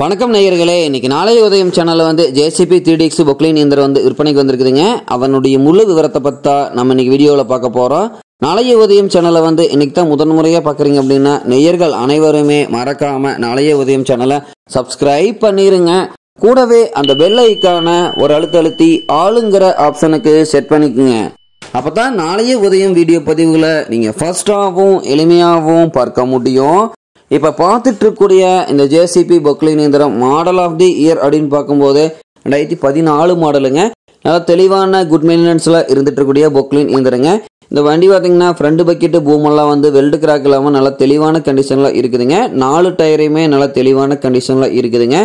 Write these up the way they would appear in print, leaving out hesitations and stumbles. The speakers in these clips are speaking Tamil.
வணக்கம் நேயர்களே, இன்னைக்கு நாளைய உதயம் சேனல்ல ஜேசிபி 3DX பொக்லைன் இயந்திரம் விற்பனைக்கு வந்திருக்குதுங்க. அவனுடைய முழு விவரத்தை பத்தா நம்ம இன்னைக்கு வீடியோல பார்க்க போறோம். நாளைய உதயம் சேனலை இன்னைக்கு தான் முதன்முறையா பாக்குறீங்க அப்படின்னா நேயர்கள் அனைவருமே மறக்காம நாளைய உதயம் சேனலை சப்ஸ்கிரைப் பண்ணிருங்க. கூடவே அந்த பெல் ஐக்கான ஒரு அழுத்தி ஆளுங்கிற ஆப்ஷனுக்கு செட் பண்ணிக்கோங்க. அப்பதான் நாளைய உதயம் வீடியோ பதிவுகளை நீங்க ஃபர்ஸ்டாகவும் எளிமையாகவும் பார்க்க முடியும். இப்ப பார்த்துட்டு இருக்கக்கூடிய இந்த ஜேசிபி பொக்லைன் இயந்திரம் மாடல் ஆஃப் தி இயர் அப்படின்னு பார்க்கும்போது 2014 மாடலுங்க. நல்லா தெளிவான குட் மெயின்டெனன்ஸ்ல இருந்துட்டு இருக்கக்கூடிய பொக்லைன் இயந்திரங்க. இந்த வண்டி பார்த்தீங்கன்னா ஃப்ரண்ட் பக்கெட்டு பூமெல்லாம் வெல்டு கிராக் இல்லாம நல்லா தெளிவான கண்டிஷன்ல இருக்குதுங்க. 4 டயரையுமே நல்லா தெளிவான கண்டிஷன்ல இருக்குதுங்க.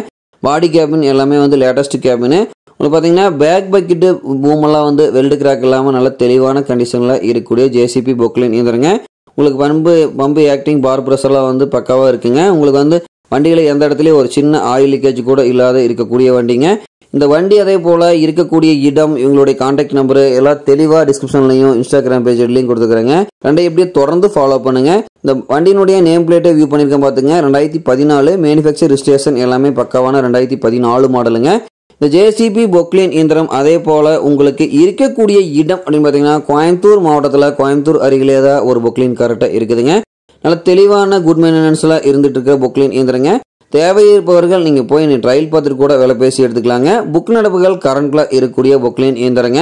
பாடி கேபின் எல்லாமே லேட்டஸ்ட் கேபின். உங்களுக்கு பார்த்தீங்கன்னா பேக் பக்கெட்டு பூமெல்லாம் வெல்டு கிராக் இல்லாம நல்லா தெளிவான கண்டிஷன்ல இருக்கக்கூடிய ஜேசிபி பொக்லைன் இயந்திரங்க. உங்களுக்கு பம்பு ஆக்டிங் பார் ப்ரெஷர்லாம் பக்காவாக இருக்குங்க. உங்களுக்கு வண்டியில் எந்த இடத்துலையும் ஒரு சின்ன ஆயில் லீக்கேஜ் கூட இல்லாத இருக்கக்கூடிய வண்டிங்க. இந்த வண்டி அதே போல் இருக்கக்கூடிய இடம், இவங்களுடைய கான்டாக்ட் நம்பரு எல்லாம் தெளிவாக டிஸ்கிரிப்ஷன்லையும் இன்ஸ்டாகிராம் பேஜ்லையும் கொடுத்துக்கிறேங்க. ரெண்டையும் எப்படியே தொடர்ந்து ஃபாலோ பண்ணுங்க. இந்த வண்டியினுடைய நேம் பிளேட்டை வியூ பண்ணியிருக்கேன் பார்த்துங்க. 2014 மேனுஃபேக்சர் ரிஜிஸ்ட்ரேஷன் எல்லாமே பக்காவான 2014 மாடலுங்க. இந்த ஜேசிபி பொக்லைன் இயந்திரம் அதே போல உங்களுக்கு இருக்கக்கூடிய இடம் அப்படின்னு பார்த்தீங்கன்னா கோயம்புத்தூர் மாவட்டத்தில் கோயம்புத்தூர் அருகிலே தான் ஒரு பொக்லைன் கரெக்டாக இருக்குதுங்க. நல்ல தெளிவான குட் மெயின்டெனன்ஸ்ல இருந்துட்டு இருக்க பொக்லைன் இயந்திரங்க. தேவை இருப்பவர்கள் நீங்க போய் ட்ரையல் பார்த்துட்டு கூட விலை பேசி எடுத்துக்கலாங்க. புக் நடப்புகள் கரண்ட்ல இருக்கக்கூடிய பொக்லைன் இயந்திரங்க.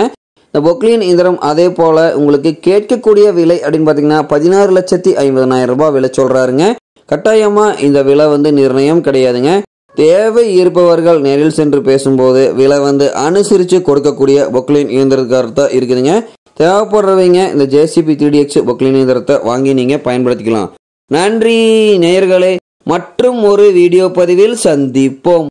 இந்த பொக்லைன் இயந்திரம் அதே போல உங்களுக்கு கேட்கக்கூடிய விலை அப்படின்னு பார்த்தீங்கன்னா 16,50,000 ரூபாய் விலை சொல்றாருங்க. கட்டாயமா இந்த விலை நிர்ணயம் கிடையாதுங்க. தேவை இருப்பவர்கள் நேரில் சென்று பேசும்போது விலை அனுசரித்து கொடுக்கக்கூடிய பொக்லைன் இயந்திரத்தை இருக்குதுங்க. தேவைப்படுறவங்க இந்த ஜேசிபி 3DX பொக்லைன் இயந்திரத்தை வாங்கி நீங்க பயன்படுத்திக்கலாம். நன்றி நேயர்களே, மற்றும் ஒரு வீடியோ பதிவில் சந்திப்போம்.